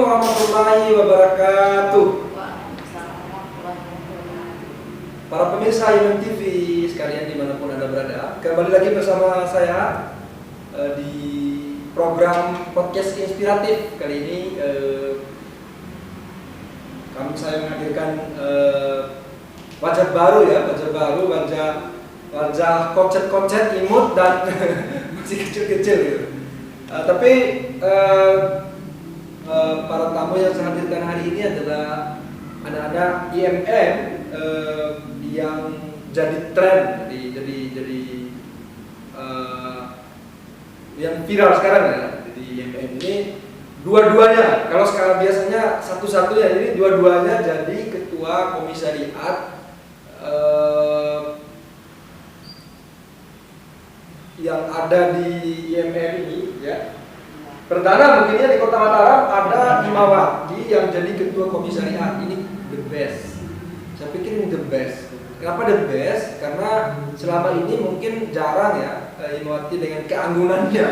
warahmatullahi wabarakatuh. Para pemirsa IMM TV sekalian dimanapun Anda berada, kembali lagi bersama saya di program podcast inspiratif. Kali ini saya menghadirkan wajah baru ya, wajah kocet-kocet, imut dan masih kecil-kecil gitu. Tapi para tamu yang saya hadirkan hari ini adalah anak-anak IMM yang jadi tren, jadi yang viral sekarang ya. Jadi IMM ini dua-duanya, kalau sekarang biasanya satu-satunya, ini dua-duanya jadi ketua komisariat yang ada di IMM ini ya. Pertama mungkinnya di Kota Mataram ada Imawati yang jadi ketua komisariat. Ini the best. Saya pikir ini the best. Kenapa the best? Karena selama ini mungkin jarang ya Imawati dengan keanggunannya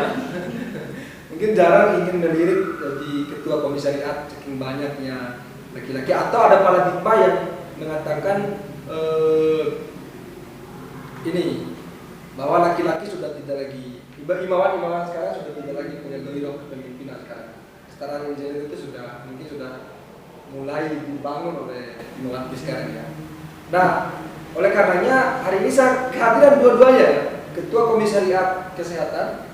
mungkin jarang ingin melirik jadi ketua komisariat saking banyaknya laki-laki, atau ada paradigma yang mengatakan ini bahwa laki-laki sudah tidak lagi, imawan sekarang sudah tidak lagi punya gelirong kepemimpinan sekarang. Kesetaraan gender itu sudah mulai dibangun oleh Imawati sekarang ya. Nah, oleh karenanya hari ini saya kehadiran dua-duanya, ketua komisariat kesehatan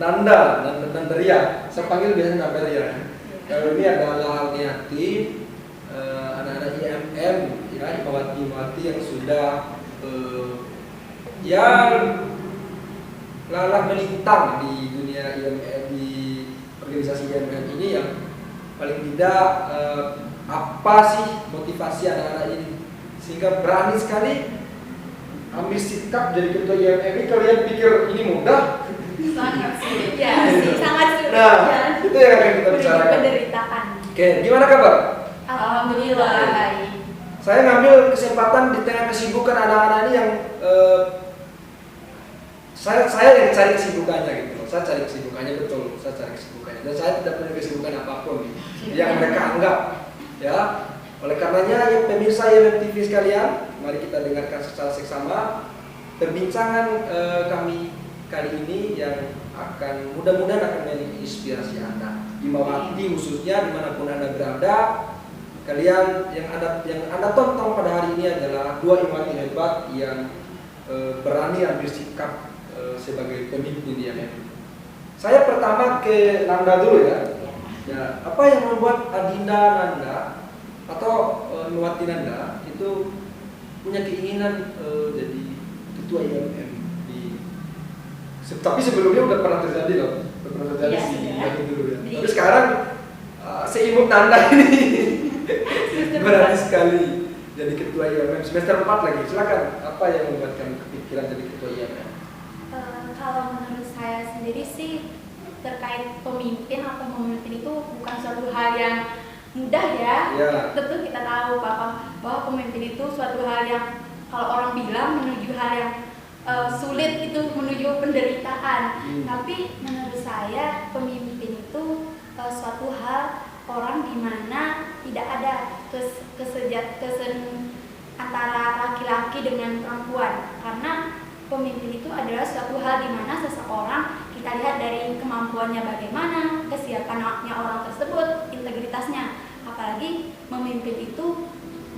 Nandaria, saya panggil biasanya Nandaria. Kalau ini adalah Alniati, anak-anak IMM ya, Imawati yang sudah lalah melintang di dunia IMM, di organisasi IMM ini, yang paling tidak apa sih motivasi anak-anak ini sehingga berani sekali ambil sikap jadi ketua IMM ini. Kalian pikir ini mudah? Sangat sulit ya, sangat sulit. Nah, itu yang akan kita bicarakan. Penderitaan. Oke, gimana kabar? Alhamdulillah baik. Saya ngambil kesempatan di tengah kesibukan anak-anak ini yang saya yang cari kesibukannya gitu loh. Saya cari kesibukannya, betul. Saya cari kesibukannya dan saya tidak punya kesibukan apapun yang mereka anggap ya. Oleh karenanya ya, pemirsa IMM TV sekalian, mari kita dengarkan secara seksama perbincangan kami kali ini yang akan mudah-mudahan akan menginspirasi Anda. Imawati khususnya dimanapun Anda berada. Kalian yang anda tonton pada hari ini adalah dua Imawati hebat yang berani ambil sikap sebagai pemimpin di IMM. Saya pertama ke Nanda dulu ya. Ya, apa yang membuat Adinda Nanda atau Imawati Nanda itu punya keinginan jadi ketua IMM tapi sebelumnya udah pernah terjadi loh, dulu ya. Tapi sekarang seimut Nanda ini berani sekali jadi ketua IMM semester 4 lagi. Silakan, apa yang membuat kamu kepikiran jadi ketua IMM? Kalau menurut saya sendiri sih, terkait pemimpin atau memimpin itu bukan suatu hal yang mudah ya. Tentu kita tahu bahwa pemimpin itu suatu hal yang kalau orang bilang menuju hal yang sulit, itu menuju penderitaan. Tapi menurut saya pemimpin itu suatu hal orang di mana tidak ada antara laki-laki dengan perempuan, karena pemimpin itu adalah suatu hal di mana seseorang kita lihat dari kemampuannya bagaimana, kesiapannya orang tersebut, integritasnya. Apalagi memimpin itu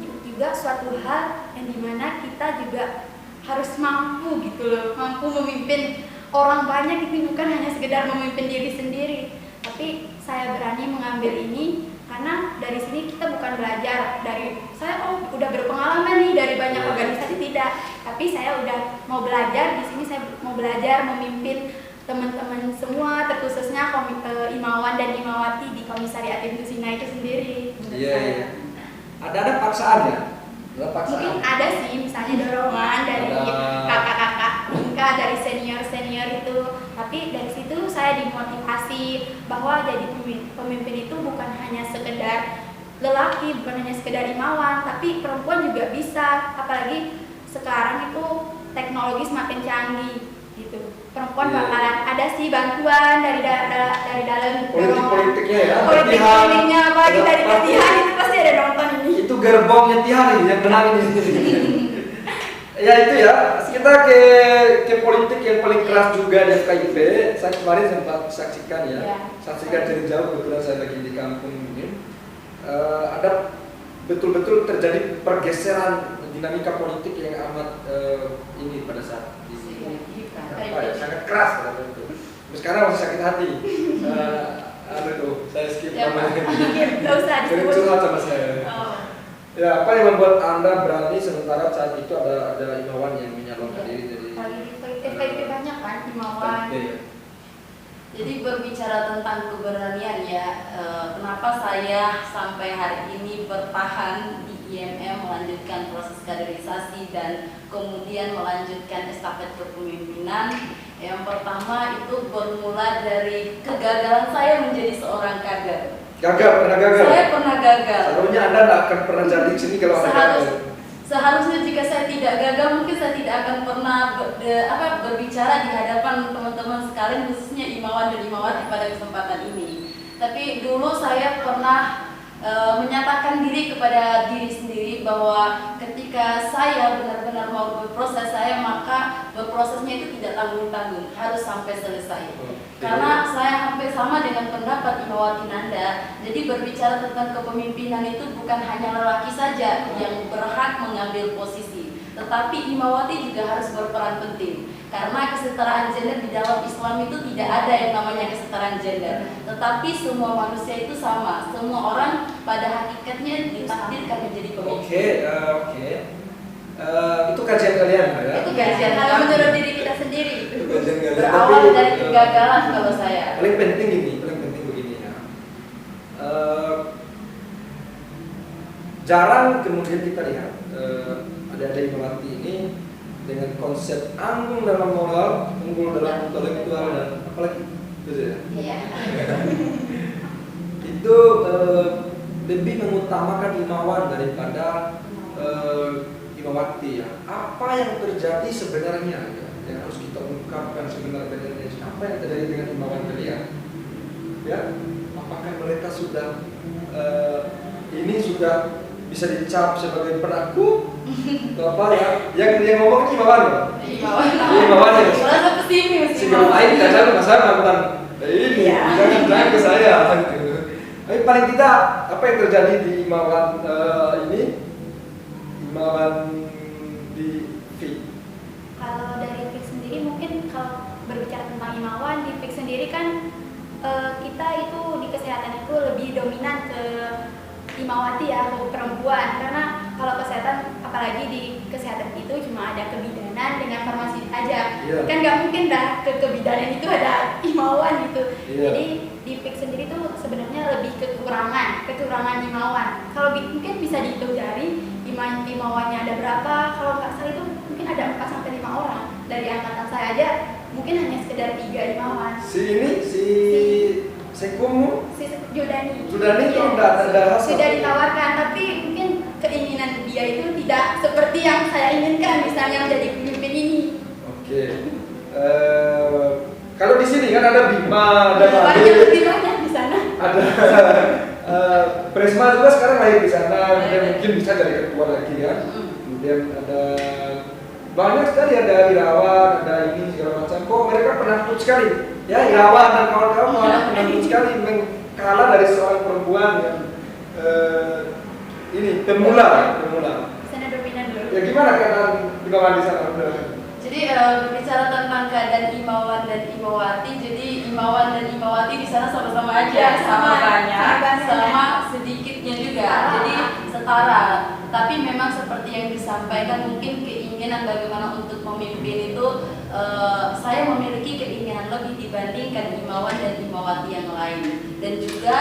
juga suatu hal yang di mana kita juga harus mampu gitu loh, mampu memimpin orang banyak. Itu bukan hanya sekedar memimpin diri sendiri. Tapi saya berani mengambil ini karena dari sini kita bukan belajar dari saya udah berpengalaman nih dari banyak organisasi, tidak, tapi saya udah mau belajar di sini. Saya mau belajar memimpin teman-teman semua, terkhususnya Imawan dan Imawati di Komisariat Indusina itu sendiri. Iya. Ada paksaan ya? Mungkin ada sih, misalnya dorongan dari kakak-kakak tingkat, dari senior-senior itu. Tapi dari situ saya dimotivasi bahwa jadi pemimpin itu bukan hanya sekedar lelaki, bukan hanya sekedar Imawan, tapi perempuan juga bisa. Apalagi sekarang itu teknologi semakin canggih. gitu. Perempuan Iya. bakalan ada sih bantuan dari dari dalam Politik-politiknya ya, politik-politiknya, apalagi dari Pasti. latihan itu pasti ada nonton ini. Itu gerbongnya Tihan nih yang menang ini. Ya itu ya, kita ke politik yang paling keras juga di FKIP. Saya kemarin sempat saksikan ya, Ya. saksikan dari jauh, kebetulan saya lagi di kampung ini. Ada betul-betul terjadi pergeseran dinamika politik yang amat ini pada saat ini. Apa ya, sangat keras pada waktu itu. Terus sekarang masih sakit hati. Aduh tuh, saya skip Ya, namanya. Nggak usah Jadi disebut. curhat sama saya. Oh. Ya, apa yang membuat Anda berani sementara saat itu ada imawan yang menyalurkan diri dari Apalagi di FKIP banyak kan, himawan. Oke, ya. Jadi berbicara tentang keberanian ya, kenapa saya sampai hari ini bertahan di IMM melanjutkan proses kaderisasi dan kemudian melanjutkan estafet kepemimpinan. Yang pertama itu bermula dari kegagalan saya menjadi seorang kader. Pernah gagal. Saya pernah gagal. Seharusnya Anda tidak akan pernah jadi di sini kalau Anda gagal. Seharusnya jika saya tidak gagal, mungkin saya tidak akan pernah berbicara di hadapan teman-teman sekalian, khususnya imawan dan imawati pada kesempatan ini. Tapi dulu saya pernah menyatakan diri kepada diri sendiri bahwa ketika saya benar-benar mau berproses saya, maka berprosesnya itu tidak tanggung-tanggung, harus sampai selesai. Karena saya hampir sama dengan pendapat Imawati Nanda. Jadi berbicara tentang kepemimpinan itu bukan hanya lelaki saja yang berhak mengambil posisi, tetapi Imawati juga harus berperan penting. Karena kesetaraan gender di dalam Islam itu tidak ada yang namanya kesetaraan gender, tetapi semua manusia itu sama. Semua orang pada hakikatnya ditakdirkan menjadi pemimpin. Oke. Itu kajian kalian ya? Itu kajian Kalau kami. menurut diri kita sendiri. Itu kajian kalian. Berawal Tapi, dari kegagalan kalau saya. paling penting begini ya. Jarang kemudian kita lihat ada imawati ini dengan konsep anggun dalam moral, unggul dalam intelektual dan apalagi gitu ya. Iya. Itu lebih mengutamakan imawan daripada imawati ya. Apa yang terjadi sebenarnya ya, yang harus kita ungkapkan sebenarnya apa yang terjadi dengan imawan kalian ya, apakah mereka sudah ini sudah bisa dicap sebagai penakut atau apa ya, yang ngomong ini imawan loh. Imawan ya. Merasa pesimis. Si yang lain kadang masa melakukan ini jangan ke saya gitu. Tapi paling tidak apa yang terjadi di imawan ini, imawan di FIK. Kalau dari FIK sendiri mungkin kalau berbicara tentang imawan di FIK sendiri kan kita itu di kesehatan itu lebih dominan ke imawati ya, ke perempuan, karena kalau kesehatan apalagi di kesehatan itu cuma ada kebidanan dengan farmasi aja. Iya. Kan nggak mungkin dah ke kebidanan itu ada imawan gitu. Iya. Jadi di FIK sendiri tuh sebenarnya lebih kekurangan imawan. Kalau mungkin bisa dihitung jari imawannya ada berapa, kalau nggak salah itu mungkin ada 4 sampai 5 orang. Dari angkatan saya aja mungkin hanya sekedar 3 imawan. Si Sekumu Si Jodani itu Iya. udah ada Sudah ditawarkan, tapi mungkin keinginan dia itu tidak seperti yang saya inginkan, misalnya menjadi pemimpin ini. Oke. Kalau di sini kan ada Bima, ada Banyak Nabil, lebih banyak di sana. ada Presma juga sekarang lahir di sana, kemudian mungkin bisa jadi ketua lagi kan. Kemudian ada banyak sekali, ada Irawan, ada ini segala macam. Kok mereka penakut sekali? Ya Irawan dan kawan-kawan penakut sekali kalah dari seorang perempuan yang ini pemula. Di sana dominan dulu. Ya gimana keadaan Imawan di sana? Jadi berbicara tentang keadaan imawan dan imawati, jadi imawan dan imawati di sana sama-sama aja, Ya, sama banyak, sama banyak. sama sedikitnya juga, jadi setara. Tapi memang seperti yang disampaikan, mungkin keinginan bagaimana untuk memimpin itu saya memiliki keinginan lebih dibandingkan imawan dan imawati yang lain. Dan juga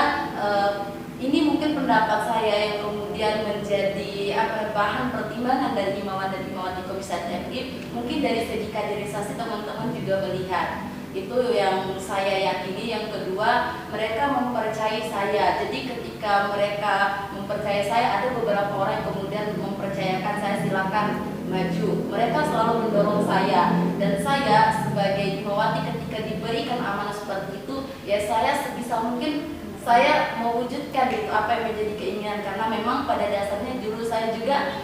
ini mungkin pendapat saya yang kemudian menjadi bahan pertimbangan dari imawan dan imawati Komisariat FIK. Mungkin dari segi kaderisasi teman-teman juga melihat itu yang saya yakini. Yang kedua, mereka mempercayai saya. Jadi ketika mereka mempercayai saya, ada beberapa orang yang kemudian mempercayakan saya, silakan maju. Mereka selalu mendorong saya, dan saya sebagai Imawati ketika diberikan amanah seperti itu, ya saya sebisa mungkin saya mewujudkan itu apa yang menjadi keinginan, karena memang pada dasarnya dulu saya juga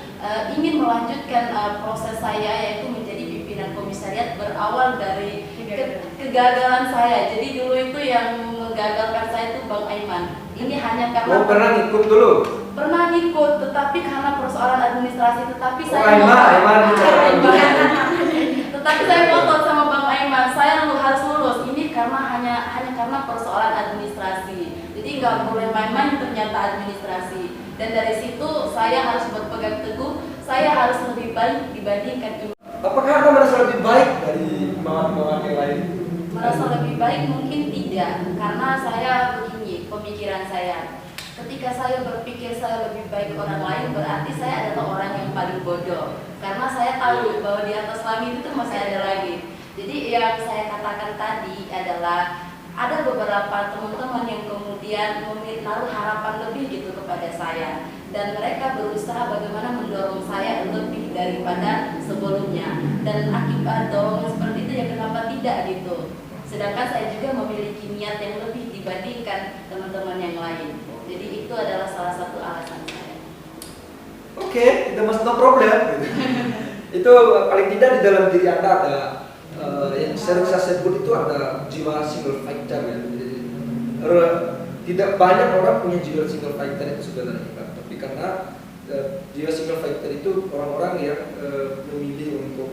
ingin melanjutkan proses saya, yaitu menjadi pimpinan komisariat berawal dari kegagalan saya. Jadi dulu itu yang menggagalkan saya itu Bang Aiman. Ini hanya karena pernah ngikut dulu? Pernah ngikut, tetapi karena persoalan administrasi, tetapi saya Aiman. Tetapi saya ngotot sama Bang Aiman, saya harus lulus. Ini hanya karena persoalan administrasi. Jadi nggak boleh main-main ternyata administrasi. Dan dari situ saya harus berpegang teguh, saya harus lebih baik dibandingkan. Apakah Anda merasa lebih baik dari imawan-imawan yang lain? Merasa lebih baik mungkin tidak, karena saya begini pemikiran saya. Ketika saya berpikir saya lebih baik orang lain, berarti saya adalah orang yang paling bodoh. Karena saya tahu bahwa di atas langit itu masih ada lagi. Jadi yang saya katakan tadi adalah ada beberapa teman-teman yang kemudian menaruh harapan lebih gitu kepada saya, dan mereka berusaha bagaimana mendorong saya lebih daripada sebelumnya. Dan akibat dorongan seperti itu ya kenapa tidak gitu. Sedangkan saya juga memiliki niat yang lebih dibandingkan teman-teman yang lain. Jadi itu adalah salah satu alasan saya. Oke, itu no problem. Itu paling tidak di dalam diri Anda ada yang sering saya sebut itu ada jiwa single fighter ya. Jadi, tidak banyak orang punya jiwa single fighter itu sebenarnya, tapi karena jiwa single fighter itu orang-orang yang memilih untuk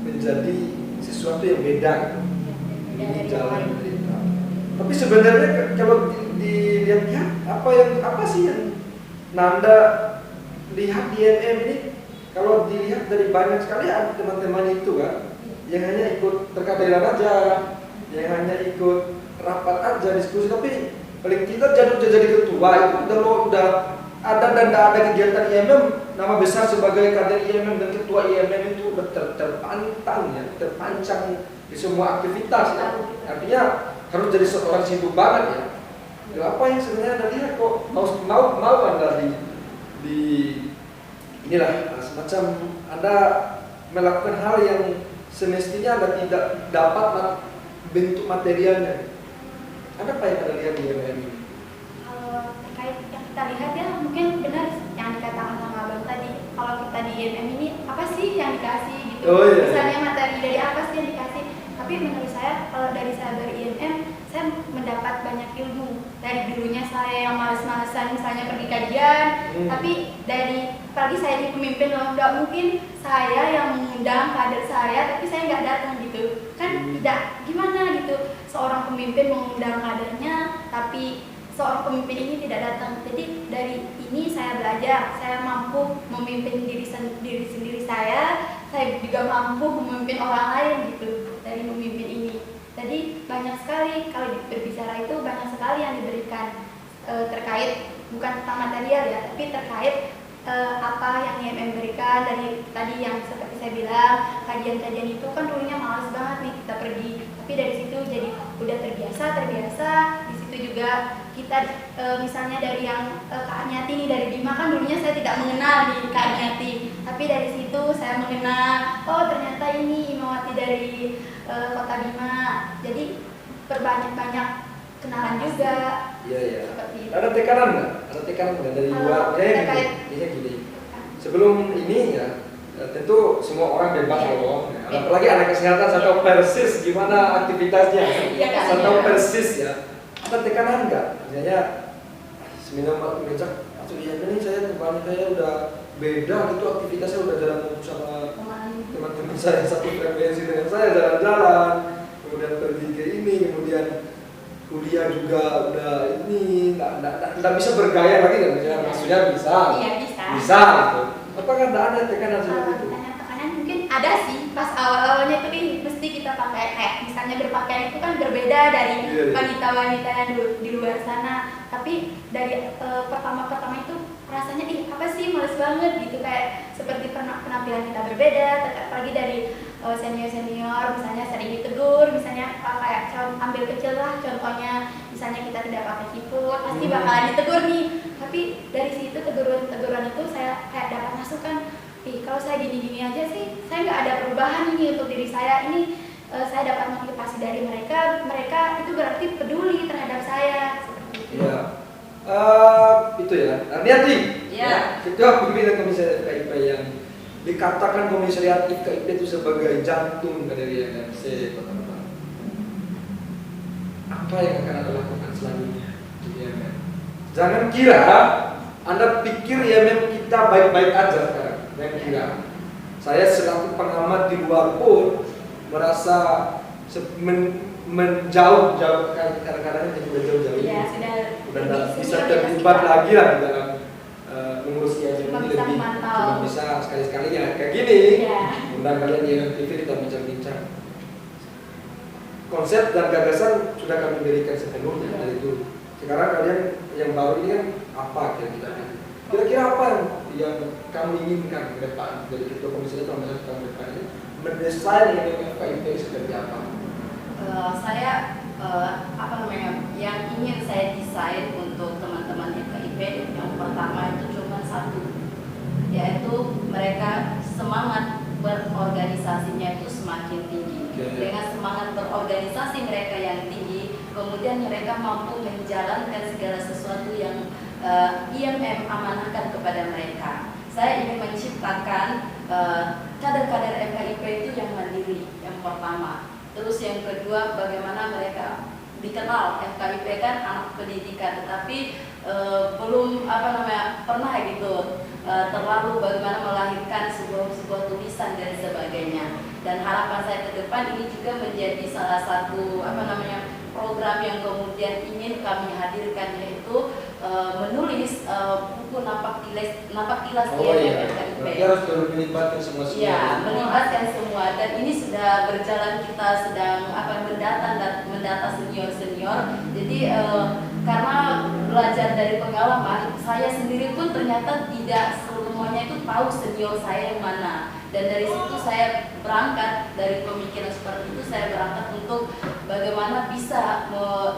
menjadi sesuatu yang beda ini jalan cerita. Tapi sebenarnya kalau dilihat apa sih yang Nanda lihat di IMM ini? Kalau dilihat dari banyak sekali ada teman-teman itu kan, yang hanya ikut terkadang aja, yang hanya ikut rapat aja diskusi, tapi paling tidak jadi ketua itu udah ada dan tidak ada kegiatan IMM, nama besar sebagai kader IMM dan ketua IMM itu udah terpantang ya, terpancang di semua aktivitas ya. Artinya harus jadi seorang sibuk banget ya. Ya apa yang sebenarnya Anda lihat kok mau Anda di inilah semacam Anda melakukan hal yang semestinya Anda tidak dapat bentuk materialnya. Ada apa yang Anda lihat di IMM ini? Kalau terkait yang kita lihat ya mungkin benar yang dikatakan sama Abang tadi. Kalau kita di IMM ini apa sih yang dikasih gitu? Oh, iya. Misalnya materi dari apa sih yang dikasih? Tapi menurut saya kalau dari saya ber-IMM saya mendapat banyak ilmu. Dari dulunya saya yang males-malesan misalnya pergi kajian, tapi dari pagi saya di pemimpin loh, nggak mungkin saya yang mengundang kader saya tapi saya nggak datang gitu. Kan tidak gimana gitu seorang pemimpin mengundang kadernya tapi seorang pemimpin ini tidak datang. Jadi dari ini saya belajar, saya mampu memimpin diri sendiri saya juga mampu memimpin orang lain gitu dari memimpin ini. Jadi banyak sekali kalau berbicara itu banyak sekali yang diberikan terkait bukan tentang material ya, tapi terkait apa yang IMM berikan dari tadi yang seperti saya bilang kajian-kajian itu kan dulunya males banget nih kita pergi, tapi dari situ jadi udah terbiasa. Di situ juga kita misalnya dari yang Kak Anyati nih dari Bima kan dulunya saya tidak mengenal di Kak Anyati, tapi dari situ saya mengenal oh ternyata ini Imawati dari Kota Bima, jadi berbanyak kenalan juga. Iya. Seperti itu. Ada tekanan nggak? Ada tekanan nggak dari luar? Kayak gini. Sebelum ini ya, tentu semua orang bebas loh. Ya. Apalagi anak kesehatan saya tahu persis gimana aktivitasnya. Saya tahu persis ya. Ada tekanan nggak? Misalnya seminar ngecek atau ini saya kembali saya udah beda gitu aktivitasnya udah jalan sama teman-teman saya satu frekuensi dengan saya jalan-jalan, kemudian pergi ke ini, kemudian kuliah juga udah ini nggak bisa bergaya lagi kan? Maksudnya bisa. Iya Bisa gitu. Apakah ada tekanan seperti itu? Tekanan mungkin ada sih pas awal-awalnya itu mesti kita pakai misalnya berpakaian itu kan berbeda dari wanita-wanita yang di luar sana. Tapi dari pertama itu rasanya apa sih males banget gitu, kayak seperti penampilan kita berbeda, apalagi dari senior misalnya sering ditegur, misalnya kayak ambil kecil lah contohnya, misalnya kita tidak pakai siput pasti bakalan ditegur nih. Tapi dari situ teguran itu saya kayak dapat masukan, kalau saya gini-gini aja sih, saya nggak ada perubahan ini untuk diri saya. Ini saya dapat motivasi dari mereka itu berarti peduli terhadap saya. Seperti itu. Ya. Itu ya. Arniati. Ya. Ketua pimpinan Komisariat FKIP yang dikatakan Komisariat FKIP itu sebagai jantung dari YMMC Kota Padang. Apa yang akan Anda lakukan selanjutnya di YMM? Jangan kira Anda pikir YMM kita baik-baik aja sekarang. Jangan kira. Saya selaku pengamat di luar pun merasa menjauh kadang-kadang jadi jauh-jauh. Ya, sudah Bisa terlibat lagi lah di dalam mengurus YMM ini lebih. Cuma bisa sekali-sekali ya kayak gini. Ya. Undang kalian di YMM TV kita bincang-bincang. Konsep dan gagasan sudah kami berikan sepenuhnya dari dulu. Sekarang kalian yang baru ini kan apa kira-kira apa yang kamu inginkan ke depan dari ketua komisi itu tahun depan ini mendesain YMM FKIP seperti apa? Saya yang ingin saya desain untuk teman-teman FKIP yang pertama itu cuma satu, yaitu mereka semangat berorganisasinya itu semakin tinggi. Dengan semangat berorganisasi mereka yang tinggi, kemudian mereka mampu menjalankan segala sesuatu yang IMM amanahkan kepada mereka. Saya ingin menciptakan kader-kader FKIP itu yang mandiri, yang pertama. Terus yang kedua, bagaimana mereka dikenal FKIP kan anak pendidikan, tetapi belum pernah gitu terlalu bagaimana melahirkan sebuah tulisan dan sebagainya. Dan harapan saya ke depan ini juga menjadi salah satu program yang kemudian ingin kami hadirkan, yaitu menulis buku napak tilas FKIP. Harus melibatkan semua. Ya, melibatkan semua, dan ini sudah berjalan, kita sedang mendata senior. Jadi karena belajar dari pengalaman, saya sendiri pun ternyata tidak semuanya itu tahu senior saya yang mana. Dan dari situ saya berangkat dari pemikiran seperti itu, saya berangkat untuk bagaimana bisa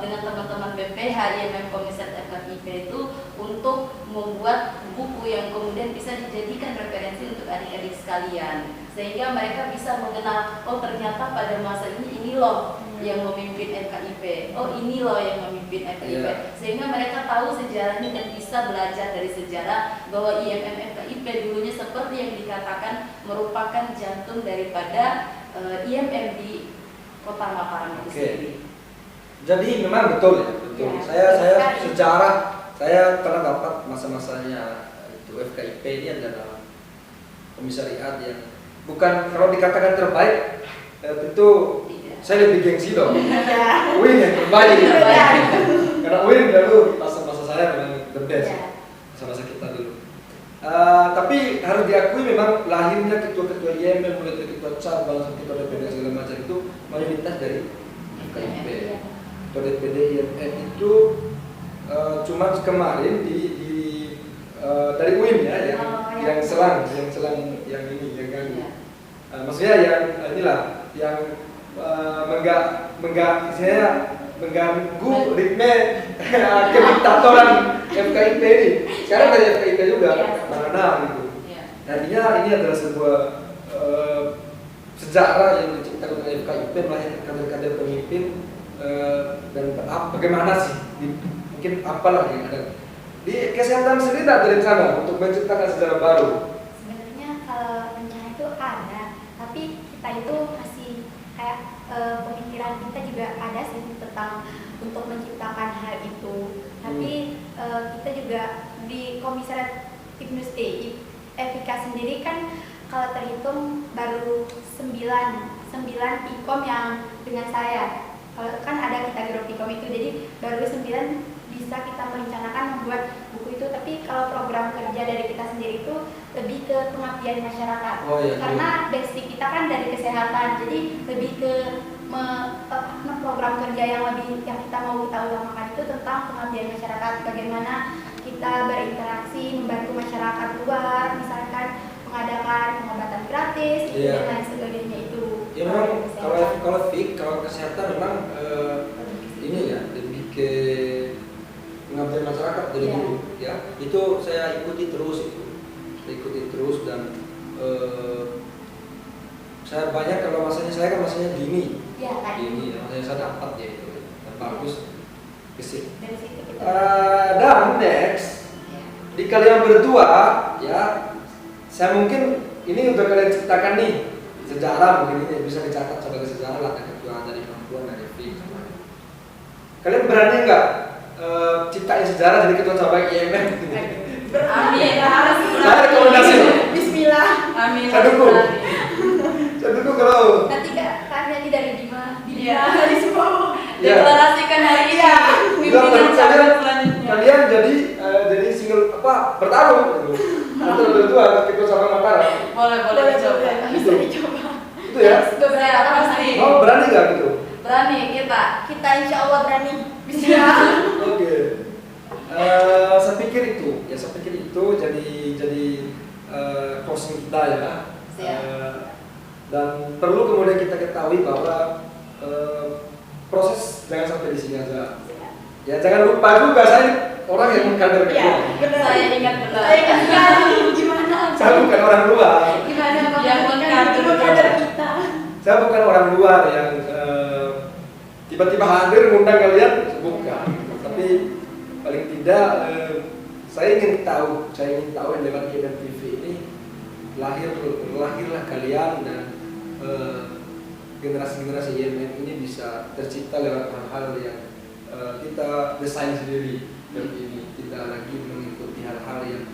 dengan teman-teman BPH YMM Komisariat FKIP itu untuk membuat buku yang kemudian bisa dijadikan referensi untuk adik-adik sekalian, sehingga mereka bisa mengenal, oh ternyata pada masa ini loh yang memimpin FKIP, oh ini loh yang memimpin FKIP, sehingga mereka tahu sejarahnya dan bisa belajar dari sejarah bahwa IMM FKIP dulunya seperti yang dikatakan merupakan jantung daripada IMM di Kota Mataram itu sendiri. Jadi memang betul ya, betul. Ya, Saya sejarah saya pernah dapat masa-masanya itu FKIP ini adalah komisariat yang bukan kalau dikatakan terbaik tentu saya lebih gengsi dong. Win yang terbaik. Karena Win dulu masa-masa saya memang the best. Masa-masa kita dulu. Tapi harus diakui memang lahirnya ketua-ketua YMM, mulai dari ketua cabang sampai ketua DPD segala macam itu mayoritas dari FKIP. Ketua DPD YMM itu cuma kemarin dari UIN ya, yang selang yang ini yang ganggu. Maksudnya yang inilah yang mengganggu ritme kediktatoran FKIP ini. Sekarang dari FKIP juga mana gitu. Artinya ini adalah sebuah sejarah yang diciptakan oleh FKIP, melahirkan kader-kader pemimpin dan bagaimana sih mungkin apalah yang ada di kesehatan sendiri tak dari sana untuk menciptakan sejarah baru. Sebenarnya kalau rencana itu ada, tapi kita itu masih kayak pemikiran kita juga ada sih tentang untuk menciptakan hal itu. Tapi kita juga di Komisariat FIK sendiri kan kalau terhitung baru 9 Pikom yang dengan saya. Kalau kan ada kita Gero Pikom itu, jadi baru 9 bisa kita merencanakan membuat buku itu. Tapi kalau program kerja dari kita sendiri itu lebih ke pengabdian masyarakat. Karena basic kita kan dari kesehatan, jadi lebih ke program kerja yang kita mau kita utamakan itu tentang pengabdian masyarakat. Bagaimana kita berinteraksi, membantu masyarakat luar, misalkan mengadakan pengobatan gratis, dan lain sebagainya itu. Ya memang kalau kesehatan memang ini ya lebih ke pengabdian masyarakat dari dulu ya. Itu saya ikuti terus dan saya banyak, kalau masanya saya kan masanya dini, Ya tadi. dini, masanya saya dapat ya itu, dan bagus, gesik. Dari situ kita. Dan next, Ya. di kalian berdua, ya, saya mungkin ini udah kalian ciptakan nih sejarah, mungkin ini bisa dicatat sebagai sejarah lah ketua dari perempuan dari Fik. Kalian berani nggak ciptain sejarah jadi ketua cabang IMM? Amin. Saya rekomendasi. Bismillah. Amin. Saya dukung. Saya dukung kalau Nanti kan nyanyi dari Dima. Iya. Dari semua. ya, Deklarasikan hari ini. Iya. Pimpinan kalian, cabang selanjutnya. kalian jadi single bertarung gitu. Antara berdua ketua cabang Mataram. Boleh dicoba. Bisa dicoba. Itu ya. Saya pasti. Oh, berani nggak gitu? Berani kita. Kita insya Allah berani. Bismillah. Oke. Saya pikir itu jadi closing kita ya. Siap. Dan perlu kemudian kita ketahui bahwa proses jangan sampai di sini aja. Ya jangan lupa juga saya orang yang kader Iya, kedua. benar. Saya ingat benar. Saya ingat sekali. Gimana? Saya bukan orang luar. Gimana Yang kader kita? Saya bukan orang luar yang tiba-tiba hadir mengundang kalian, bukan. Tapi paling tidak saya ingin tahu lewat IMM TV ini lahirlah kalian dan generasi-generasi IMM ini bisa tercipta lewat hal-hal yang kita desain sendiri dan ini tidak lagi mengikuti hal-hal yang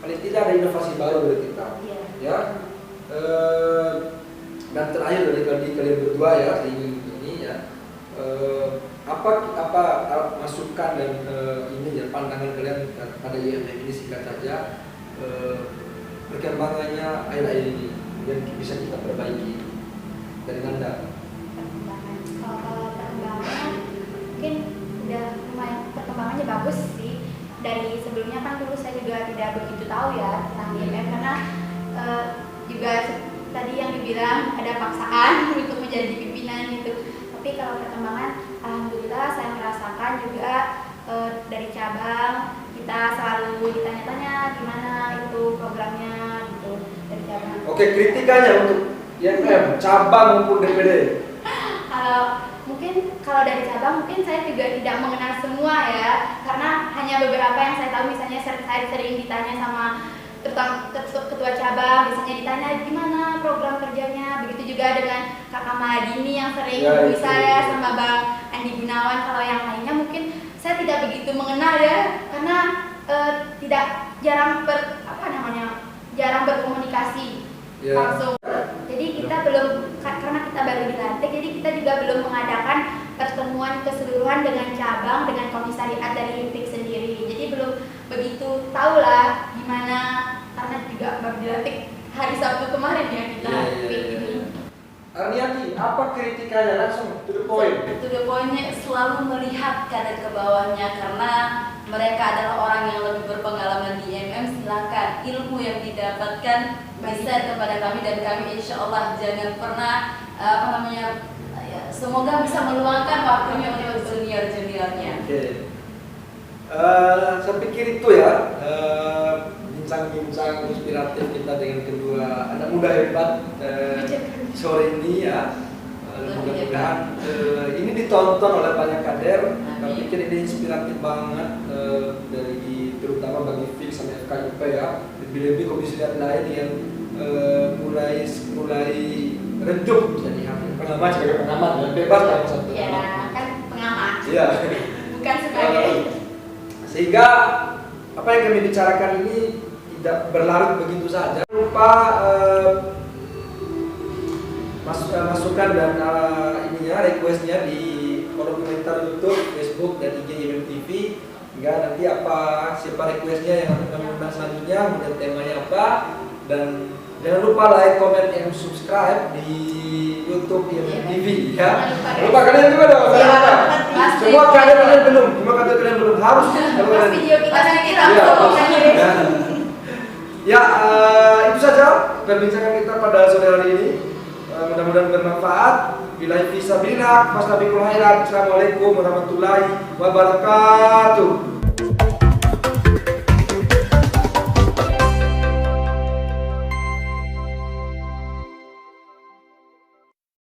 paling tidak ada inovasi baru dari kita. Iya. Ya. Dan terakhir dari kalian berdua ya, saya ingin ini ya, apa masukan dan ini ya pandangan kalian pada IMM ini singkat saja, perkembangannya akhir-akhir ini yang bisa kita perbaiki dari Anda. Kalau perkembangan mungkin udah lumayan, perkembangannya bagus sih. Dari sebelumnya kan dulu saya juga tidak begitu tahu ya tentang IMM karena juga tadi yang dibilang ada paksaan untuk menjadi pimpinan gitu. Tapi kalau perkembangan, alhamdulillah saya merasakan juga dari cabang kita selalu ditanya-tanya gimana itu programnya gitu dari cabang. Oke, kritikannya untuk IMM cabang maupun DPD. Kalau dari cabang mungkin saya juga tidak mengenal semua ya, karena hanya beberapa yang saya tahu. Misalnya saya sering ditanya sama ketua cabang, biasanya ditanya gimana program kerjanya. Begitu juga dengan Kakak Madini yang sering hubungi saya, sama Bang Andi Gunawan. Kalau yang lainnya mungkin saya tidak begitu mengenal ya, karena jarang berkomunikasi langsung. Jadi kita belum, karena kita baru dilantik, jadi kita juga belum mengadakan pertemuan keseluruhan dengan cabang, dengan komisariat dari Fik sendiri. Jadi belum begitu tahu lah gimana, karena juga baru dilantik hari Sabtu kemarin ya kita Fik ini. Arniati, apa kritikannya langsung to the point? To the point-nya selalu melihat kader ke bawahnya, karena mereka adalah orang yang lebih berpengalaman di IMM. Silakan ilmu yang didapatkan bisa kepada kami, dan kami insya Allah jangan pernah semoga bisa meluangkan waktunya untuk junior-juniornya. Oke. Saya pikir itu ya bincang-bincang inspiratif kita dengan kedua anak muda hebat sore ini ya. Mudah-mudahan ini ditonton oleh banyak kader. Saya pikir ini inspiratif banget dari terutama bagi Fik sama FKIP ya. Lebih-lebih komisi lain yang mulai redup jadi pengamat sebagai pengamat dan bebas dalam satu Ya kan pengamat. Iya. Bukan sebagai. Sehingga apa yang kami bicarakan ini tidak berlarut begitu saja. Jangan lupa masukan dan requestnya di kolom komentar YouTube, Facebook dan IG IMM TV. Hingga nanti siapa requestnya yang akan kami undang selanjutnya, kemudian temanya apa, dan jangan lupa like, comment, and subscribe di YouTube IMM TV ya. Jangan lupa kalian juga dong. Semua kalian belum harus. Pas video kita nanti Ya, itu saja perbincangan kita pada sore hari ini. Mudah-mudahan bermanfaat. Billahi fisabilillah, fastabikul khairat. Assalamualaikum warahmatullahi wabarakatuh.